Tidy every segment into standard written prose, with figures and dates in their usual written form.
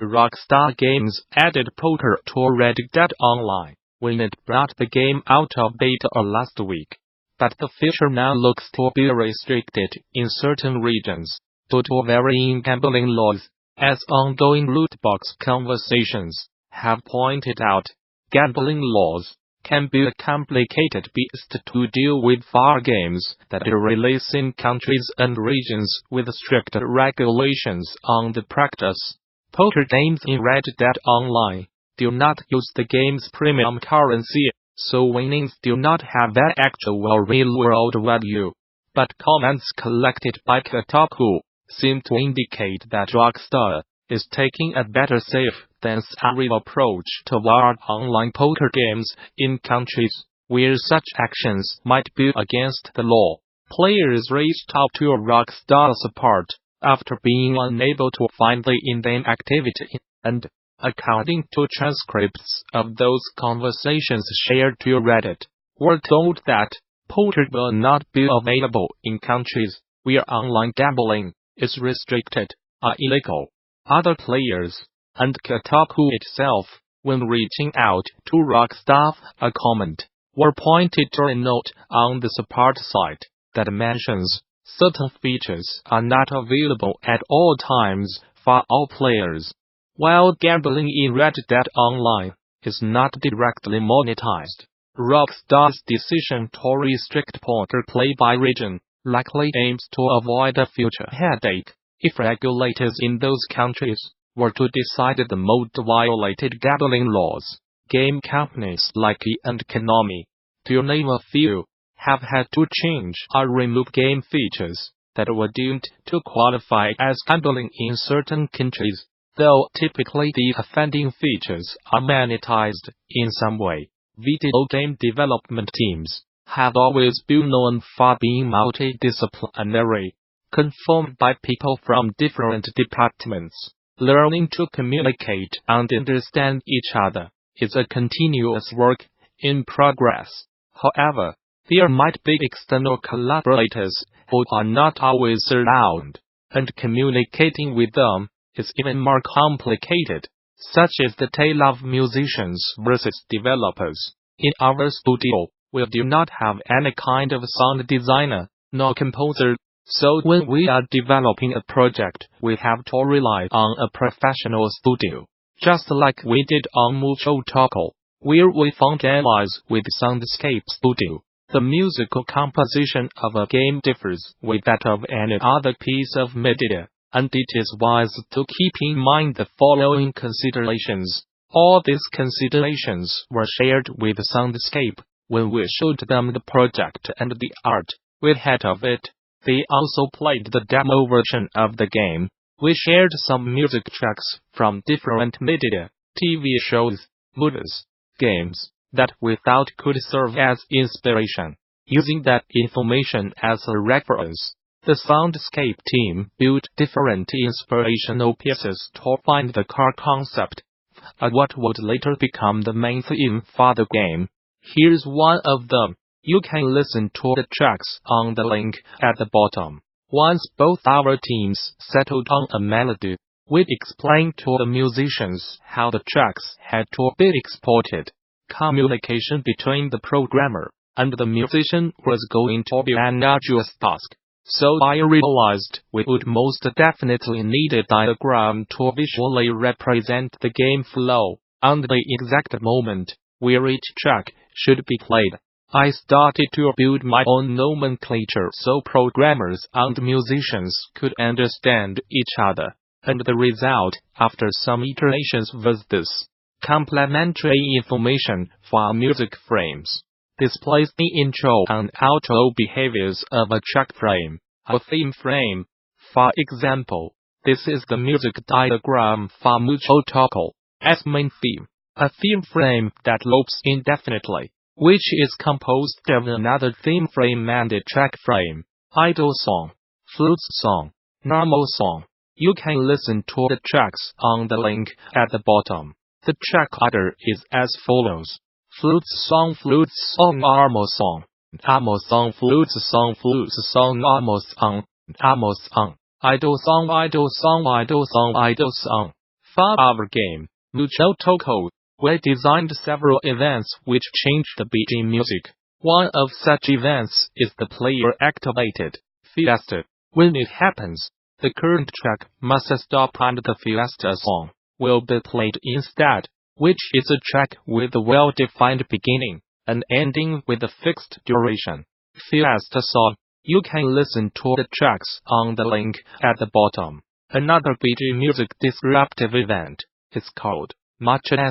Rockstar Games added poker to Red Dead Online when it brought the game out of beta last week. But the feature now looks to be restricted in certain regions due to varying gambling laws. As ongoing lootbox conversations have pointed out, gambling laws can be a complicated beast to deal with for games that are released in countries and regions with strict regulations on the practice. Poker games in Red Dead Online do not use the game's premium currency, so winnings do not have an actual or real-world value. But comments collected by Kotaku seem to indicate that Rockstar is taking a better safe-than-sorry approach toward online poker games in countries where such actions might be against the law. Players reached out to Rockstar support after being unable to find the in-game activity, and, according to transcripts of those conversations shared to Reddit, were told that poker will not be available in countries where online gambling is restricted or illegal. Other players, and Kotaku itself, when reaching out to Rockstar a comment, were pointed to a note on the support site that mentions certain features are not available at all times for all players. While gambling in Red Dead Online is not directly monetized, Rockstar's decision to restrict poker play by region likely aims to avoid a future headache if regulators in those countries were to decide the mode violated gambling laws. Game companies like EA and Konami, to name a few, have had to change or remove game features that were deemed to qualify as gambling in certain countries, though typically the offending features are monetized in some way. Video game development teams have always been known for being multidisciplinary, conformed by people from different departments. Learning to communicate and understand each other is a continuous work in progress. However, there might be external collaborators who are not always around, and communicating with them is even more complicated, such as the tale of musicians versus developers. In our studio, we do not have any kind of sound designer, nor composer, so when we are developing a project, we have to rely on a professional studio, just like we did on Mucho Taco, where we found allies with Soundscape Studio. The musical composition of a game differs with that of any other piece of media, and it is wise to keep in mind the following considerations. All these considerations were shared with Soundscape when we showed them the project and the art we had of it. They also played the demo version of the game. We shared some music tracks from different media, TV shows, movies, games, that we thought could serve as inspiration. Using that information as a reference, the Soundscape team built different inspirational pieces to find the core concept of what would later become the main theme for the game. Here's one of them. You can listen to the tracks on the link at the bottom. Once both our teams settled on a melody, we explained to the musicians how the tracks had to be exported. Communication between the programmer and the musician was going to be an arduous task, so I realized we would most definitely need a diagram to visually represent the game flow and the exact moment where each track should be played. I started to build my own nomenclature so programmers and musicians could understand each other, and the result, after some iterations, was this. Complementary information for music frames displays the intro and outro behaviors of a track frame, a theme frame. For example, this is the music diagram for Mucho Taco as main theme, a theme frame that loops indefinitely, which is composed of another theme frame and a track frame, idle song, flute song, normal song. You can listen to the tracks on the link at the bottom. The track order is as follows: flute song, normal song, flute song, normal song, idle song, idle song, idle song, idle song, For our game, Mucho Toko, we designed several events which changed the BG music. One of such events is the player-activated Fiesta. When it happens, the current track must stop and the Fiesta song will be played instead, which is a track with a well-defined beginning and ending with a fixed duration. Fiesta song. You can listen to the tracks on the link at the bottom. Another BG music disruptive event is called Gamasutra,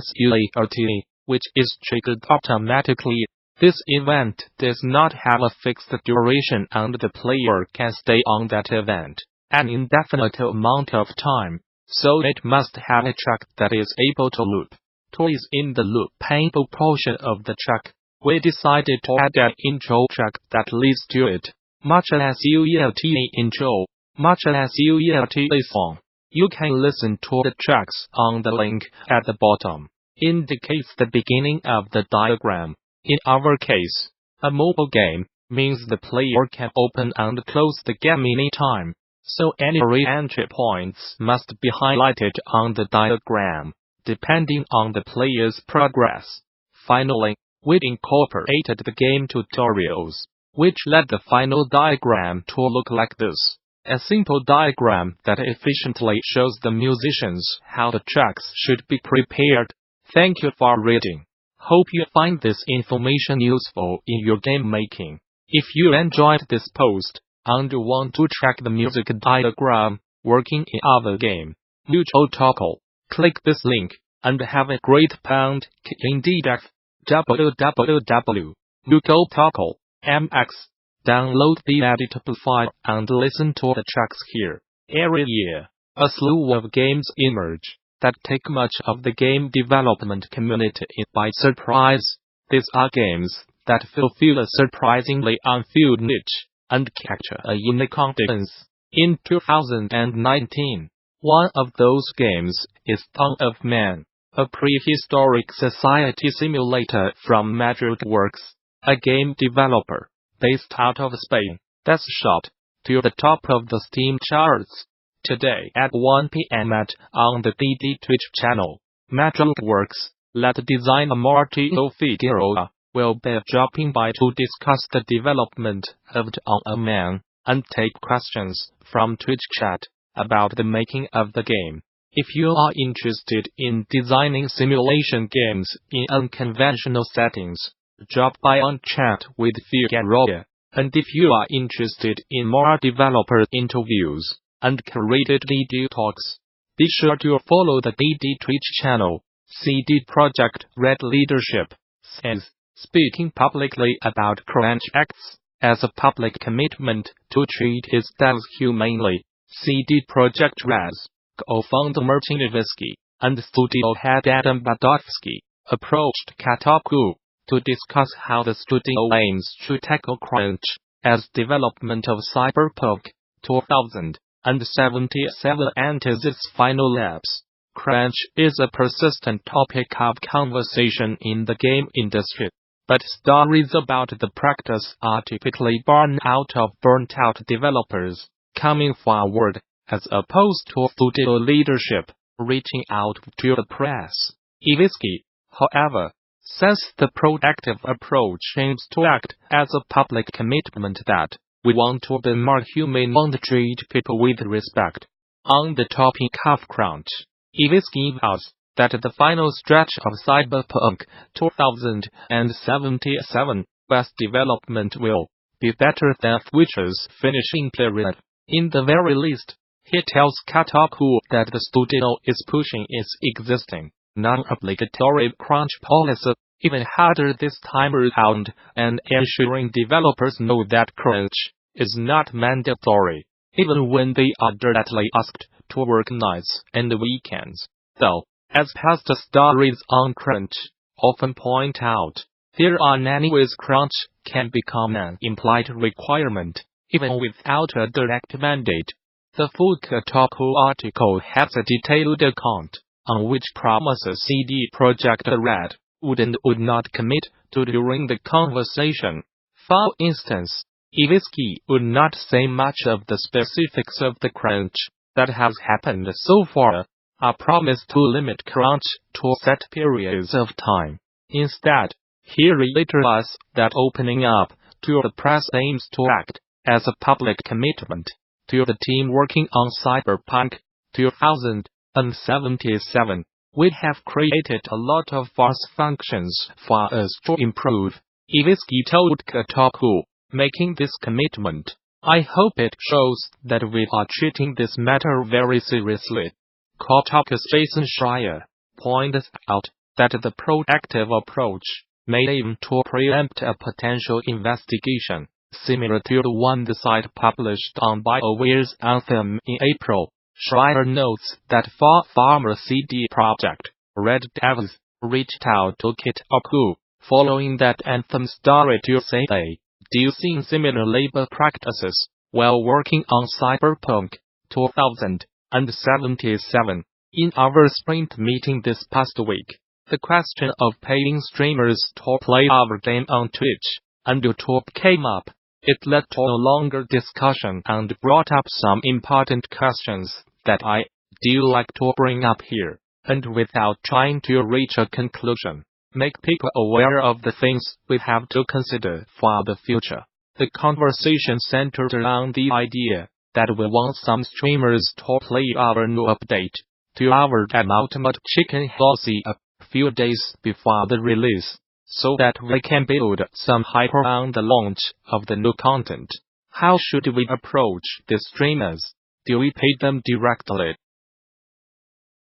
which is triggered automatically. This event does not have a fixed duration and the player can stay on that event an indefinite amount of time, so it must have a track that is able to loop. To ease in the loopable portion of the track, we decided to add an intro track that leads to it. Gamasutra intro, Gamasutra song. You can listen to the tracks on the link at the bottom. Indicates the beginning of the diagram. In our case, a mobile game means the player can open and close the game anytime, so any re-entry points must be highlighted on the diagram, depending on the player's progress. Finally, we incorporated the game tutorials, which led the final diagram to look like this. A simple diagram that efficiently shows the musicians how the tracks should be prepared. Thank you for reading. Hope you find this information useful in your game making. If you enjoyed this post and want to track the music diagram working in our game, Mucho Toko, click this link and have a great pound indeed. www.mugotoko.mx. Download the editable file and listen to the tracks here. Every year, a slew of games emerge that take much of the game development community by surprise. These are games that fulfill a surprisingly unfilled niche and capture a unique audience. In 2019, one of those games is Dawn of Man, a prehistoric society simulator from MadridWorks, a game developer based out of Spain that's shot to the top of the Steam charts. Today at 1 p.m. on the DD Twitch channel, MadridWorks, led designer Martino Figueroa, will be dropping by to discuss the development of Dawn of Man and take questions from Twitch chat about the making of the game. If you are interested in designing simulation games in unconventional settings, drop by on chat with Figueroa. And if you are interested in more developer interviews and curated DD talks, be sure to follow the DD Twitch channel. CD Projekt Red Leadership says, speaking publicly about crunch acts as a public commitment to treat its devs humanely, CD Projekt Red's co-founder Martin Iwicki and studio head Adam Badowski approached Kotaku to discuss how the studio aims to tackle crunch as development of Cyberpunk 2077 enters its final laps. Crunch is a persistent topic of conversation in the game industry, but stories about the practice are typically born out of burnt-out developers coming forward, as opposed to studio leadership reaching out to the press. Iwicki, however, says the proactive approach aims to act as a public commitment that we want to be more human and treat people with respect. On the topic of crunch, Iwicki vows that the final stretch of Cyberpunk 2077 West development will be better than Witcher's finishing period. In the very least, he tells Kotaku that the studio is pushing its existing non-obligatory crunch policy even harder this time around and ensuring developers know that crunch is not mandatory, even when they are directly asked to work nights and weekends. Though, as past stories on crunch often point out, there are many ways crunch can become an implied requirement, even without a direct mandate. The full Kotaku article has a detailed account on which promises CD Projekt Red would not commit to during the conversation. For instance, Iwicki would not say much of the specifics of the crunch that has happened so far, are promised to limit crunch to set periods of time. Instead, he reiterated us that opening up to the press aims to act as a public commitment to the team working on Cyberpunk 2077. We have created a lot of force functions for us to improve, Iwitsky told Kotaku, making this commitment. I hope it shows that we are treating this matter very seriously. Kotaku's Jason Schreier pointed out that the proactive approach may aim to preempt a potential investigation, similar to the one the site published on BioWare's Anthem in April. Schreier notes that for former CD Projekt Red devs reached out to Kotaku following that Anthem story to say they do see similar labor practices while working on Cyberpunk 2077. In our sprint meeting this past week, the question of paying streamers to play our game on Twitch and YouTube came up. It led to a longer discussion and brought up some important questions that I do like to bring up here, and without trying to reach a conclusion, make people aware of the things we have to consider for the future. The conversation centered around the idea that we want some streamers to play our new update to our game Ultimate Chicken Healthy a few days before the release, so that we can build some hype around the launch of the new content. How should we approach the streamers? Do we pay them directly,